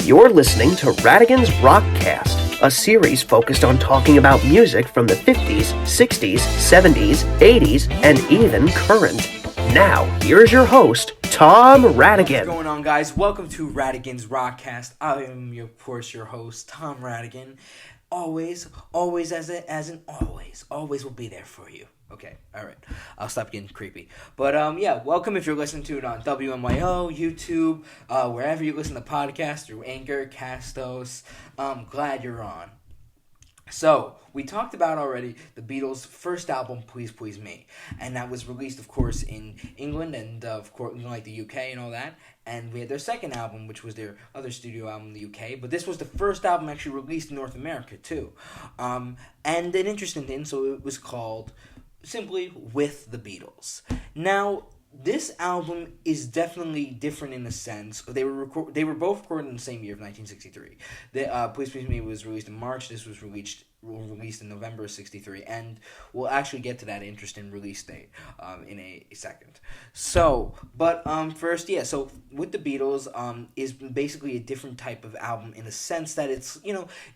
You're listening to RADIGAN'S RockCast, a series focused on talking about music from the 50s, 60s, 70s, 80s, and even current. Now, here's your host, Tom Radigan. What's going on, guys? Welcome to RADIGAN'S RockCast. I am, of course, your host, Tom Radigan. Always will be there for you. Okay, alright. I'll stop getting creepy. But, welcome if you're listening to it on WMYO, YouTube, wherever you listen to podcasts, through Anchor, Castos. Glad you're on. So, we talked about already the Beatles' first album, Please Please Me. And that was released, of course, in England and, of course, like the UK and all that. And we had their second album, which was their other studio album in the UK. But this was the first album actually released in North America, too. And an interesting thing, so it was called simply With the Beatles. Now, this album is definitely different in a sense. They were both recorded in the same year of 1963. Please Please Me was released in March. This was released in November of 63, and we'll actually get to that interesting release date in a second. So, but first, so With the Beatles is basically a different type of album in the sense that it's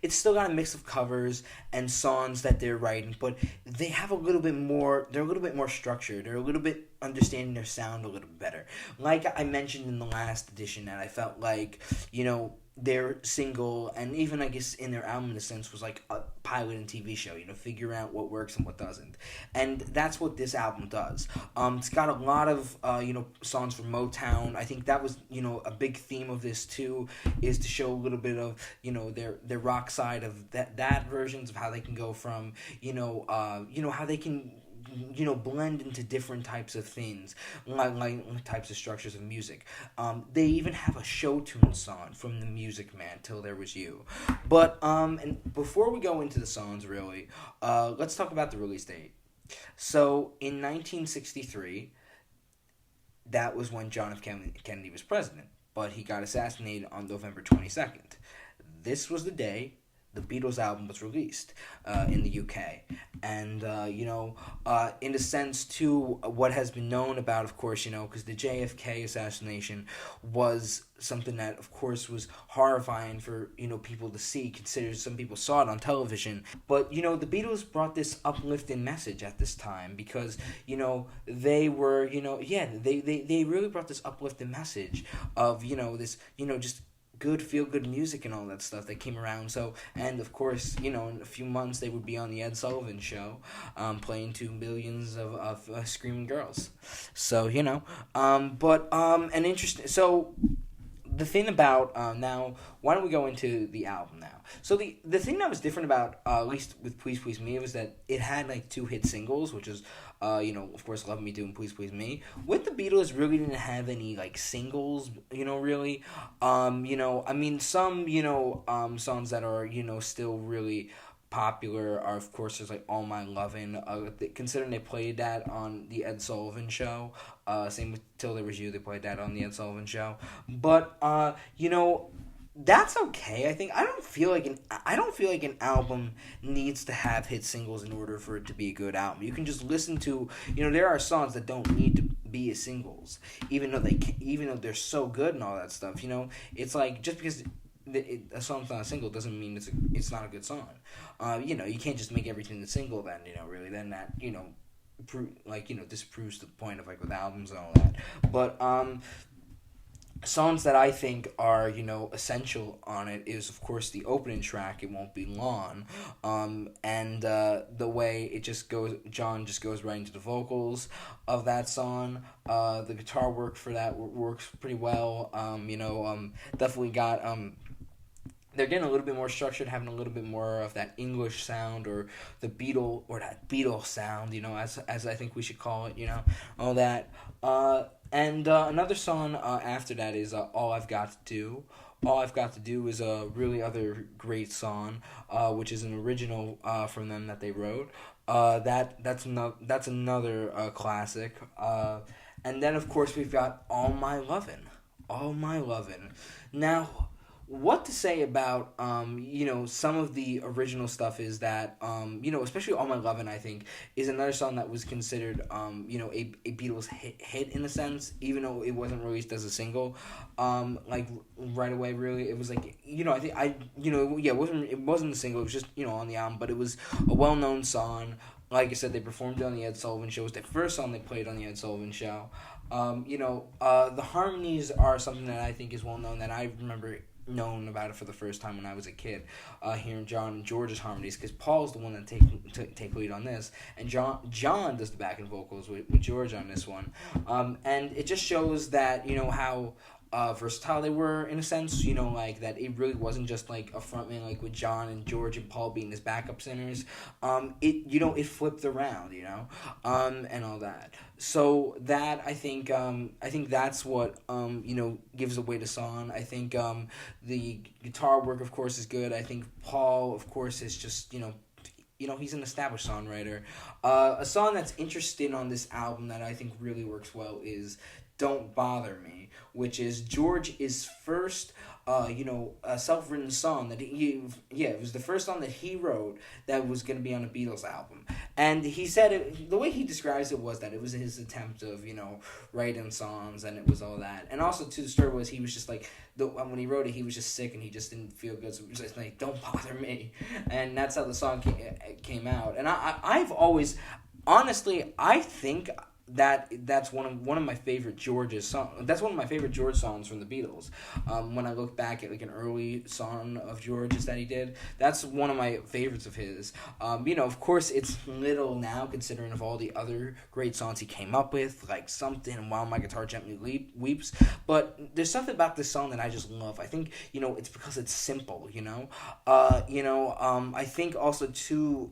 still got a mix of covers and songs that they're writing, but they have a little bit more. They're a little bit more structured. They're a little bit understanding their sound a little better. Like I mentioned in the last edition, that I felt like their single, and even I guess in their album in a sense, was like a pilot and TV show, figure out what works and what doesn't. And that's what this album does. It's got a lot of, songs from Motown. I think that was, a big theme of this too, is to show a little bit of, their rock side of that versions of how they can go from, how they can blend into different types of things, like types of structures of music. They even have a show tune song from the Music Man, Till There Was You. But, and before we go into the songs, really, let's talk about the release date. So, in 1963, that was when John F. Kennedy was president, but he got assassinated on November 22nd. This was the day the Beatles album was released in the UK. And, in a sense, too, what has been known about, of course, because the JFK assassination was something that, of course, was horrifying for, people to see, considered some people saw it on television. But, the Beatles brought this uplifting message at this time because, they were, they really brought this uplifting message of, this, just good feel-good music and all that stuff that came around. So, and of course, in a few months they would be on the Ed Sullivan Show, playing to millions of screaming girls. So, an interesting. So, the thing about now, why don't we go into the album now? So the thing that was different about at least with Please Please Me was that it had like two hit singles, which is of course Love Me Do and Please Please Me. With the Beatles, really didn't have any like singles, really. Some songs that are still really popular are, of course, there's like All My Lovin', considering they played that on the Ed Sullivan Show. Same with Till There Was You, they played that on the Ed Sullivan Show. But that's okay. I think I don't feel like an album needs to have hit singles in order for it to be a good album. You can just listen to, there are songs that don't need to be singles, even though they're so good and all that stuff. It's like just because a song's not a single doesn't mean it's not a good song. You can't just make everything a single then, really. Then that, disproves the point of, like, with albums and all that. But, songs that I think are, essential on it is, of course, the opening track, It Won't Be Long, and the way it just goes, John just goes right into the vocals of that song. The guitar work for that works pretty well. Definitely got, they're getting a little bit more structured, having a little bit more of that English sound, or the Beatle sound, as I think we should call it, all that. And another song after that is All I've Got to Do. All I've Got to Do is a really other great song, which is an original from them that they wrote. That's another classic. And then, of course, we've got All My Lovin'. All My Lovin'. Now, what to say about some of the original stuff is that especially All My Lovin', I think, is another song that was considered a Beatles hit in a sense, even though it wasn't released as a single like right away. Really, it was like I think it wasn't a single, it was just on the album, but it was a well known song. Like I said, they performed it on the Ed Sullivan Show. It was the first song they played on the Ed Sullivan Show. The harmonies are something that I think is well known, that I remember known about it for the first time when I was a kid, hearing John and George's harmonies, because Paul's the one that take lead on this, and John does the backing vocals with George on this one, and it just shows that how versatile they were in a sense, like that it really wasn't just like a frontman like with John and George and Paul being his backup singers. It flipped around, and all that. So that I think that's what gives away the song. I think the guitar work, of course, is good. I think Paul, of course, is just he's an established songwriter. A song that's interesting on this album that I think really works well is Don't Bother Me, which is George's first a self-written song that it was the first song that he wrote that was going to be on a Beatles album. And he said the way he describes it was that it was his attempt of writing songs, and it was all that. And also too, the story was he was just like when he wrote it, he was just sick and he just didn't feel good, so he was just like, don't bother me, and that's how the song came out. And I've always, honestly, I think that's one of my favorite George's songs. That's one of my favorite George songs from the Beatles. When I look back at like an early song of George's that he did, that's one of my favorites of his. Of course, it's little now considering of all the other great songs he came up with, like Something and While My Guitar Gently Weeps. But there's something about this song that I just love. I think it's because it's simple. I think also too.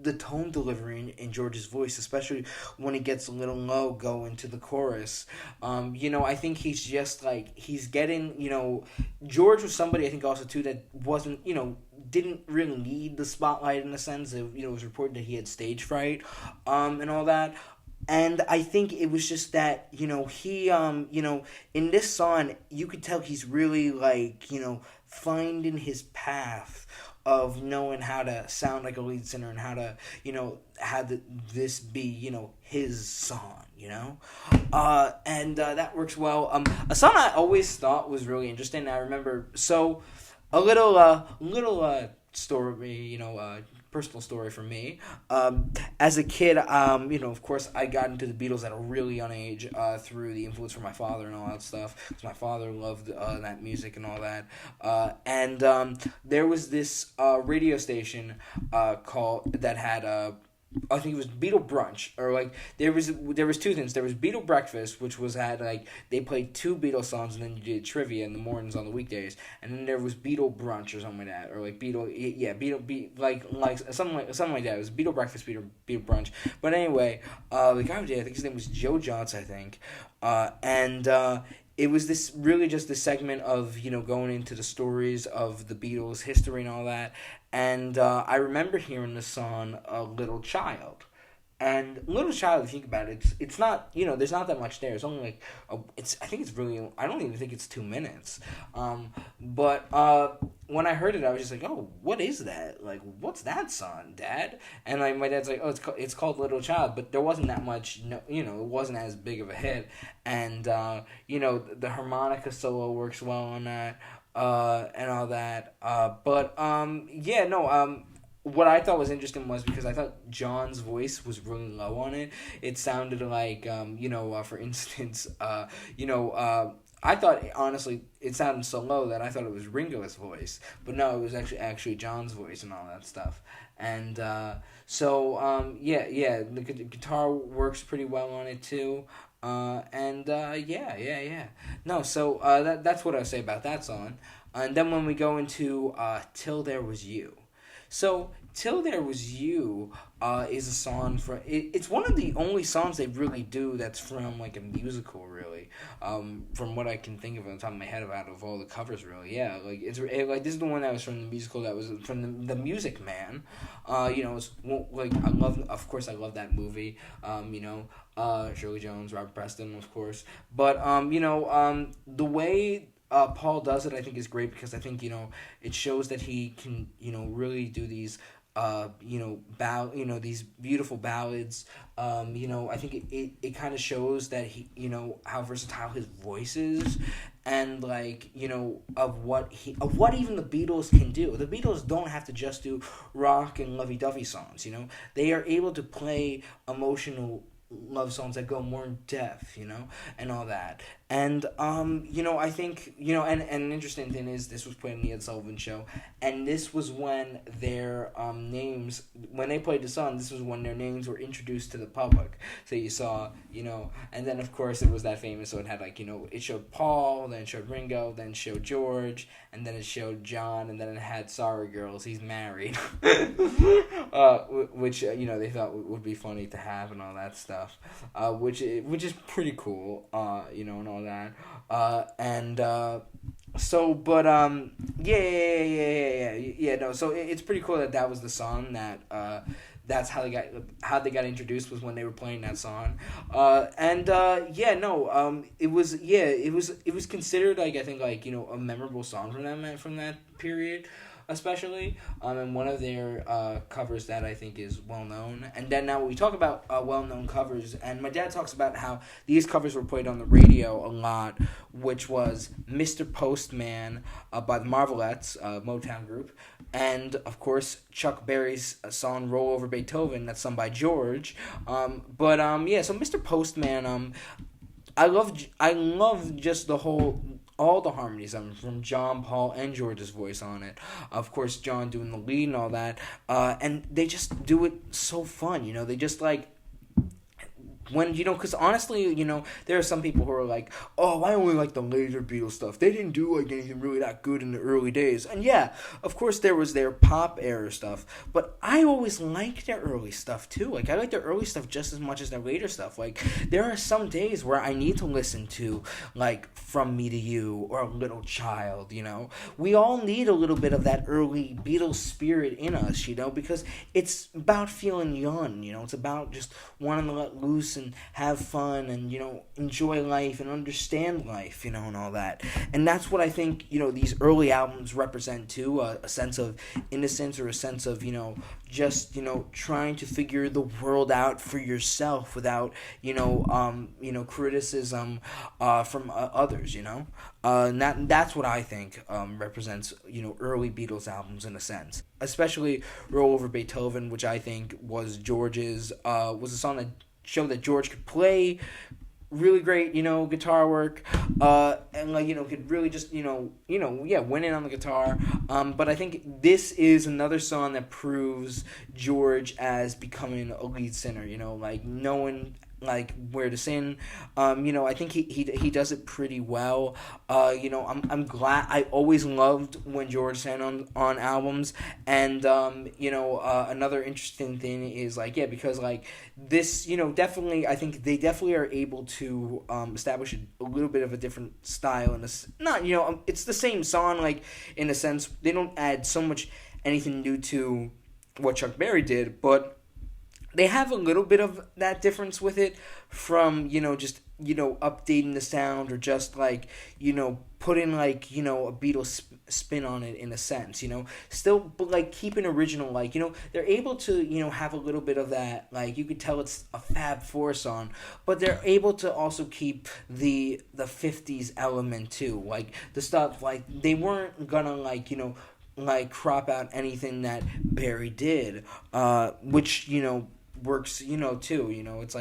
The tone delivery in George's voice, especially when it gets a little low going to the chorus. I think he's just like, he's getting, George was somebody I think also too that wasn't, didn't really need the spotlight in a sense. It was reported that he had stage fright, and all that. And I think it was just that, he, in this song, you could tell he's really like, finding his path of knowing how to sound like a lead singer and how to, this be, his song, and that works well. A song I always thought was really interesting. I remember, a little story, personal story for me. As a kid, of course, I got into the Beatles at a really young age through the influence from my father and all that stuff, because my father loved that music and all that. And there was this radio station that had I think it was Beatle Brunch, or like there was two things. There was Beatle Breakfast, which had like they played two Beatles songs and then you did trivia in the mornings on the weekdays, and then there was Beatle Brunch or something like that, or like something like that. It was Beatle Breakfast, Beatle Brunch. But anyway, the guy who did, I think his name was Joe Johnson, I think, and it was this segment of going into the stories of the Beatles history and all that. And I remember hearing the song Little Child. And Little Child, if you think about it, it's not, there's not that much there. It's only like, I don't even think it's 2 minutes. But when I heard it, I was just like, oh, what is that? Like, what's that song, Dad? And like my dad's like, oh, it's called Little Child. But there wasn't that much, it wasn't as big of a hit. And, the harmonica solo works well on that. And all that. What I thought was interesting was because I thought John's voice was really low on it. It sounded like, for instance, I thought, honestly, it sounded so low that I thought it was Ringo's voice. But no, it was actually John's voice and all that stuff. And the guitar works pretty well on it too. No, so that's what I say about that song. And then when we go into Till There Was You. So, Till There Was You is a song it's one of the only songs they really do that's from like a musical, really. From what I can think of on the top of my head out of all the covers, really. Yeah, like this is the one that was from the musical that was from the Music Man. It's like I love that movie. Shirley Jones, Robert Preston, of course. But the way Paul does it, I think, is great because I think it shows that he can really do these these beautiful ballads. I think it kind of shows that he how versatile his voice is, and of what even the Beatles can do. The Beatles don't have to just do rock and lovey-dovey songs. They are able to play emotional love songs that go more in depth, and all that. And I think and an interesting thing is this was played in the Ed Sullivan Show, and this was when their names, when they played the song, this was when their names were introduced to the public. So you saw and then of course it was that famous, so it had it showed Paul, then it showed Ringo, then it showed George, and then it showed John, and then it had Sorry Girls, he's married. Which they thought would be funny to have and all that stuff, which is pretty cool, and all that, so it's pretty cool that was the song that that's how they got introduced, was when they were playing that song, it was considered I think a memorable song from that period, especially, and one of their covers that I think is well known. And then now we talk about well known covers, and my dad talks about how these covers were played on the radio a lot, which was Mr. Postman by the Marvelettes, Motown group, and of course Chuck Berry's song Roll Over Beethoven, that's sung by George. So Mr. Postman, I love just all the harmonies from John, Paul, and George's voice on it. Of course, John doing the lead and all that. And they just do it so fun, They just when because honestly there are some people who are like, oh, I only like the later Beatles stuff, they didn't do anything really that good in the early days. And yeah, of course there was their pop era stuff, but I always liked their early stuff too. I like their early stuff just as much as their later stuff. There are some days where I need to listen to From Me to You or A Little Child. We all need a little bit of that early Beatles spirit in us, because it's about feeling young. It's about just wanting to let loose and have fun and enjoy life and understand life, and all that. And that's what I think these early albums represent too, a sense of innocence, or a sense of just trying to figure the world out for yourself without criticism from others, and that's what I think represents early Beatles albums in a sense, especially Roll Over Beethoven, which I think was George's was a song that showed that George could play really great, guitar work, and could really just, win in on the guitar. But I think this is another song that proves George as becoming a lead singer, knowing where to sing. I think he does it pretty well. I'm glad. I always loved when George sang on albums, and another interesting thing is because this definitely, I think they definitely are able to establish a little bit of a different style, and not it's the same song in a sense. They don't add so much anything new to what Chuck Berry did, but they have a little bit of that difference with it from, just, updating the sound, or just putting a Beatles spin on it in a sense, still, but keeping original, they're able to, have a little bit of that, you could tell it's a Fab Four song, but they're able to also keep the 50s element too, the stuff, they weren't gonna, crop out anything that Barry did, which, works, too, it's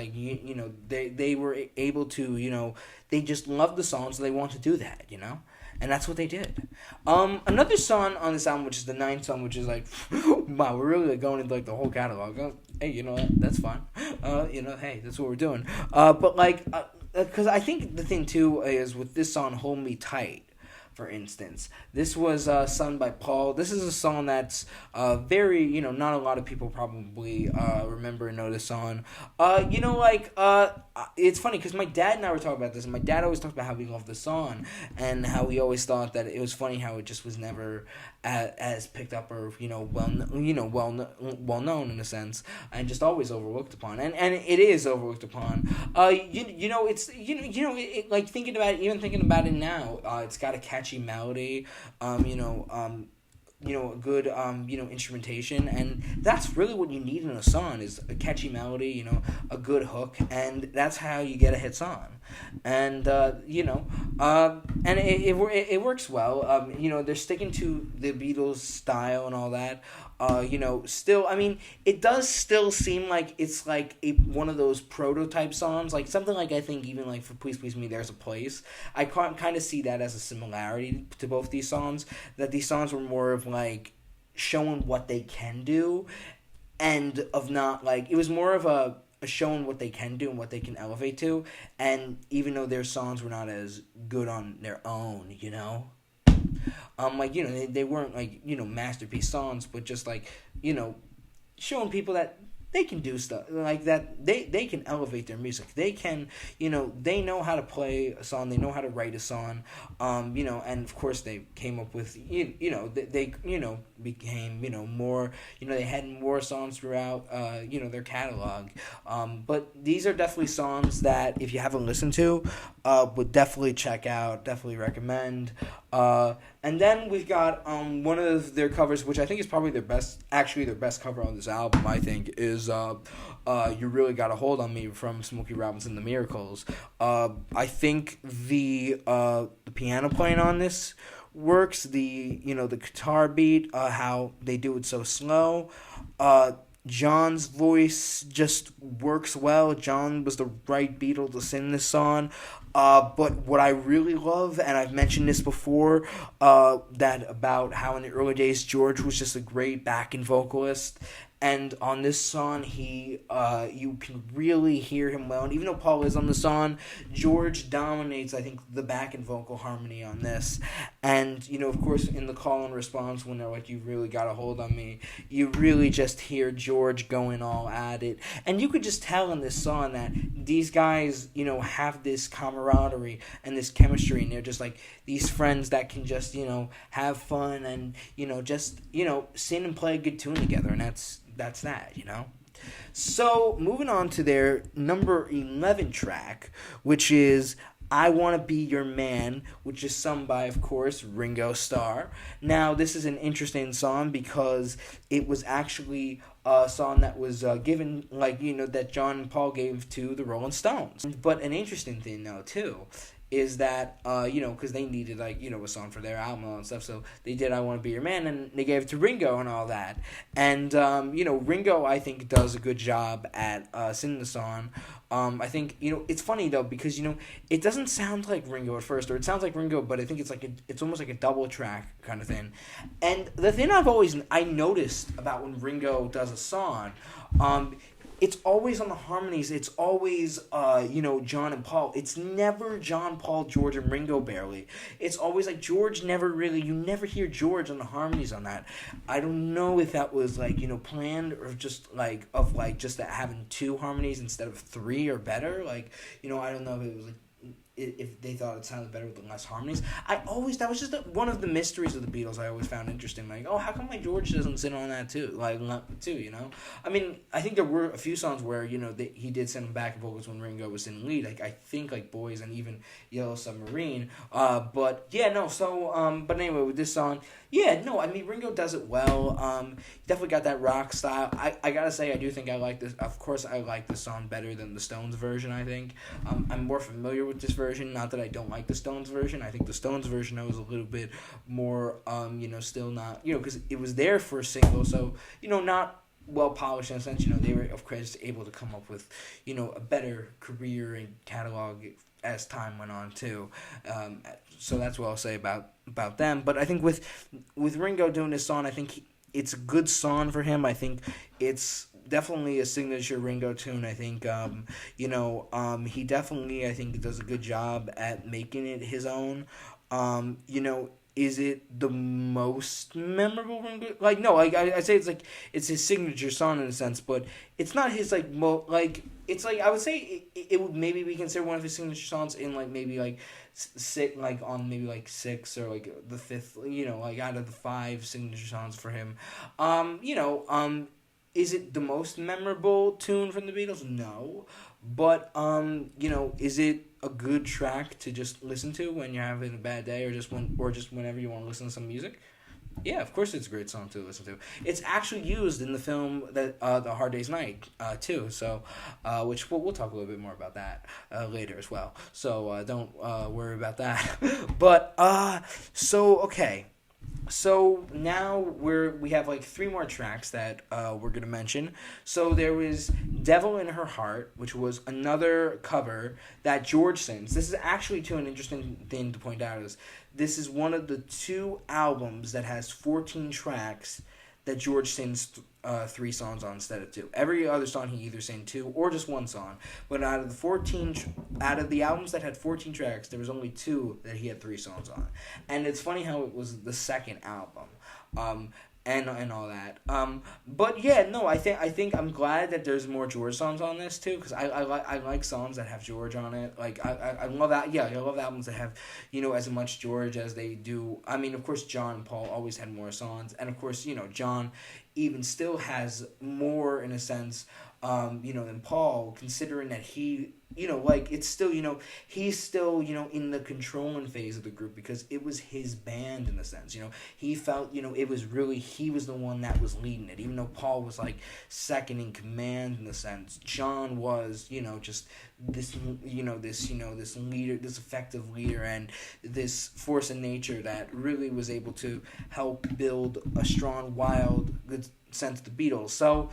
they were able to, they just loved the song, so they want to do that, and that's what they did. Another song on this album, which is the 9th song, which is wow, we're really going into the whole catalog. Hey, that's fine. Hey, that's what we're doing. But because I think the thing too is with this song, Hold Me Tight, for instance. This was sung by Paul. This is a song that's very, not a lot of people probably remember and know this song. It's funny because my dad and I were talking about this, and my dad always talked about how he loved the song and how he always thought that it was funny how it just was never as picked up or well known in a sense, and just always overlooked upon, and it is overlooked upon. Like thinking about it now, it's got a catchy melody, a good instrumentation, and that's really what you need in a song is a catchy melody, a good hook, and that's how you get a hit song. And and it works well. They're sticking to the Beatles style and all that. Still, I mean, it does still seem like it's like one of those prototype songs, like something like I think even like for Please Please Me, There's a Place. I kind of see that as a similarity to both these songs. That these songs were more of like showing what they can do, and of not like it was more of a showing what they can do and what they can elevate to. And even though their songs were not as good on their own, they weren't like, masterpiece songs, but just like, showing people that they can do stuff like that. They can elevate their music. They can, they know how to play a song. They know how to write a song. And of course they came up with, they became, more, they had more songs throughout, their catalog. But these are definitely songs that if you haven't listened to, would definitely check out, definitely recommend. And then we've got one of their covers, which I think is probably their best cover on this album, I think, is You Really Got a Hold on Me from Smokey Robinson and the Miracles. I think the piano playing on this works, the guitar beat, how they do it so slow. John's voice just works well. John was the right Beatle to sing this song. But what I really love, and I've mentioned this before, that about how in the early days George was just a great backing vocalist, and on this song you can really hear him well. And even though Paul is on the song, George dominates, I think, the backing vocal harmony on this. And of course, in the call and response when they're like, "You really got a hold on me," you really just hear George going all at it, and you could just tell in this song that these guys, have this camaraderie and this chemistry, and they're just like these friends that can just, have fun and, just, sing and play a good tune together, and that's that. So, moving on to their number 11 track, which is I Want to Be Your Man, which is sung by, of course, Ringo Starr. Now, this is an interesting song because it was actually a song that was given, that John and Paul gave to the Rolling Stones. But an interesting thing, though, too, is that, because they needed, a song for their album and stuff, so they did I Want to Be Your Man, and they gave it to Ringo and all that. And, Ringo, I think, does a good job at singing the song. I think, it's funny, though, because, it doesn't sound like Ringo at first, or it sounds like Ringo, but I think it's almost like a double track kind of thing. And the thing I noticed about when Ringo does a song, it's always on the harmonies. It's always, John and Paul. It's never John, Paul, George, and Ringo barely. It's always like George you never hear George on the harmonies on that. I don't know if that was, planned or just, just having two harmonies instead of three or better. I don't know if it was, if they thought it sounded better with less harmonies. That was just one of the mysteries of the Beatles I always found interesting. How come George doesn't sit on that too? I mean, I think there were a few songs where, he did send back vocals when Ringo was in lead. I think Boys and even Yellow Submarine. But anyway, with this song, Ringo does it well. Definitely got that rock style. I gotta say, I do think I like this. Of course, I like this song better than the Stones version, I think. I'm more familiar with this version. Not that I don't like the Stones version. I think the Stones version was a little bit more, still not, because it was there for a single, so, not well polished in a sense. They were, of course, able to come up with, a better career and catalog as time went on, too. So that's what I'll say about them. But I think with Ringo doing this song, I think it's a good song for him. I think it's definitely a signature Ringo tune. I think, he definitely, I think, does a good job at making it his own. Is it the most memorable? Like, no, like I say it's like it's his signature song in a sense, but it's not his like it's like I would say it would maybe be considered one of his signature songs in like maybe like six, like on maybe like six or like the fifth, like out of the five signature songs for him. Is it the most memorable tune from the Beatles? No, but is it a good track to just listen to when you're having a bad day, or just whenever you want to listen to some music? Yeah, of course it's a great song to listen to. It's actually used in the film that The Hard Day's Night too. So, which we'll talk a little bit more about that later as well. So don't worry about that. But okay. So now we have like three more tracks that we're gonna mention. So there was "Devil in Her Heart," which was another cover that George sings. This is actually too an interesting thing to point out is this is one of the two albums that has 14 tracks that George sings three songs on instead of two. Every other song he either sang two or just one song. But out of the albums that had 14 tracks, there was only two that he had three songs on. And it's funny how it was the second album. And all that. But yeah, no, I think I'm glad that there's more George songs on this too, because I like songs that have George on it. Like I love that. Yeah, I love albums that have as much George as they do. I mean, of course, John and Paul always had more songs, and of course, John even still has more in a sense, than Paul, considering that he. It's still, he's still, in the controlling phase of the group because it was his band in a sense, he felt, it was really, he was the one that was leading it, even though Paul was like second in command in a sense. John was, just this, this leader, this effective leader and this force of nature that really was able to help build a strong, wild, good sense of the Beatles. So,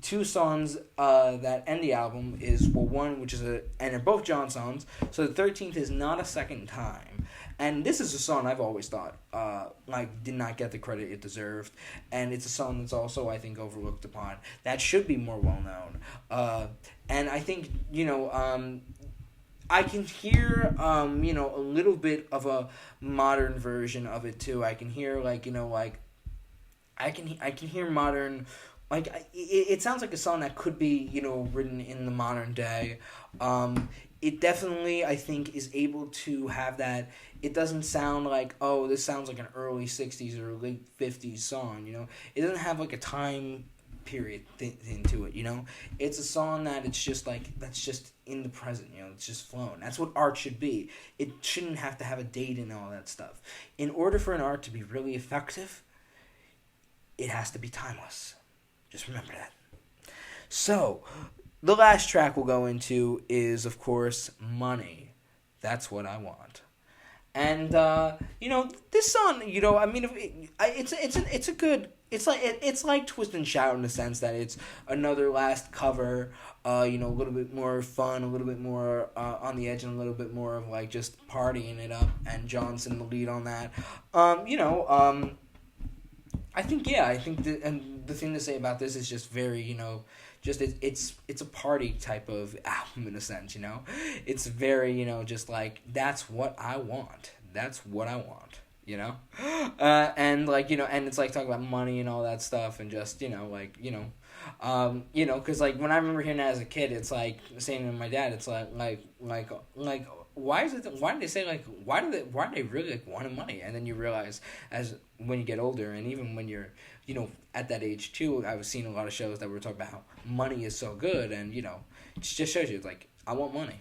two songs that end the album is one, which is and they're both John songs. So the 13th is Not a Second Time, and this is a song I've always thought did not get the credit it deserved, and it's a song that's also I think overlooked upon that should be more well known. And I think I can hear a little bit of a modern version of it too. I can hear I can hear modern, it sounds like a song that could be, written in the modern day. It definitely, I think, is able to have that. It doesn't sound like, oh, this sounds like an early 60s or late 50s song, It doesn't have, like, a time period thing to it, It's a song that it's just, that's just in the present, It's just flowing. That's what art should be. It shouldn't have to have a date and all that stuff. In order for an art to be really effective, it has to be timeless. Just remember that. So, the last track we'll go into is, of course, Money. That's What I Want. And, this song, I mean, it's a good, it's like Twist and Shout in the sense that it's another last cover, a little bit more fun, a little bit more on the edge, and a little bit more of, just partying it up, and Johnson the lead on that. I think and the thing to say about this is just very, it's a party type of album in a sense, It's very, just that's what I want. That's what I want, and and it's talking about money and all that stuff and just, because when I remember hearing that as a kid, it's saying to my dad, it's why did they say why do they really wanting money? And then you realize as when you get older, and even when you're at that age too, I was seeing a lot of shows that were talking about how money is so good, and it just shows you it's I want money,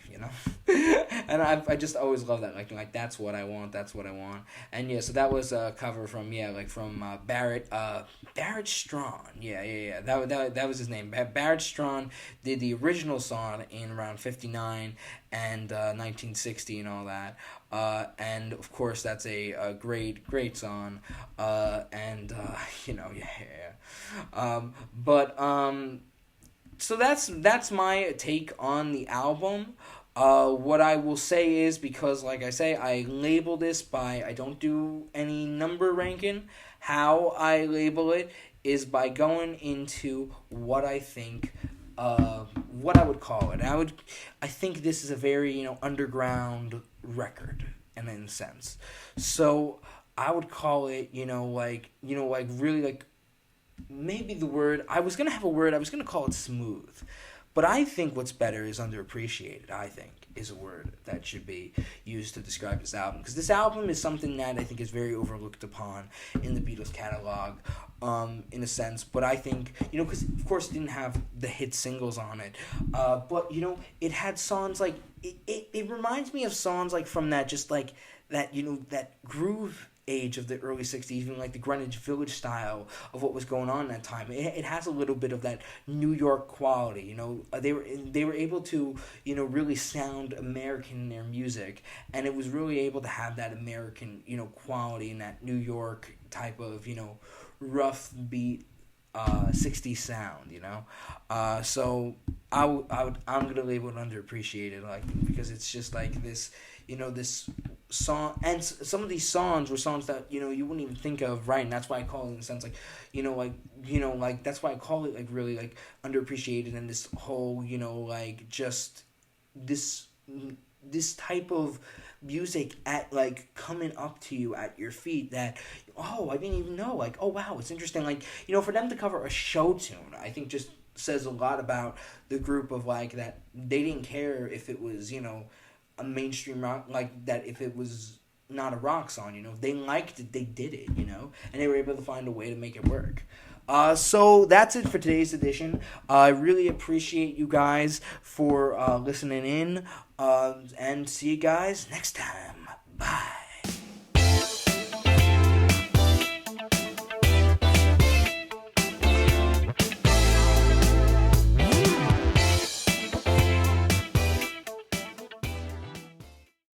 and I just always love that that's what I want, and yeah, so that was a cover from Barrett Strong, that was his name. Barrett Strong did the original song in around 59 and 1960 and all that, and of course that's a great song, so that's my take on the album. What I will say is, because like I say, I label this by, I don't do any number ranking. How I label it is by going into what I think, what I would call it. I think this is a very, underground record. in a sense. So I would call it, really like, maybe the word, I was going to call it smooth. But I think what's better is underappreciated, I think, is a word that should be used to describe this album. Because this album is something that I think is very overlooked upon in the Beatles catalog, in a sense. But I think, because of course it didn't have the hit singles on it. But, it had songs like, it reminds me of songs like from that, just like that, that groove age of the early 60s, even like the Greenwich Village style of what was going on at that time. It has a little bit of that New York quality, they were able to, really sound American in their music, and it was really able to have that American, quality and that New York type of, rough beat 60s sound, so I'm gonna label it underappreciated, like, because it's just like this, this song, and some of these songs were songs that you wouldn't even think of, right? And that's why I call it, in a sense, like, like that's why I call it like really like underappreciated, and this whole like just this type of music at like coming up to you at your feet that, oh, I didn't even know, like, oh wow, it's interesting, like, for them to cover a show tune, I think just says a lot about the group, of like that they didn't care if it was a mainstream rock, like that, if it was not a rock song, they liked it, they did it, and they were able to find a way to make it work. So that's it for today's edition. I really appreciate you guys for listening in, and see you guys next time. Bye.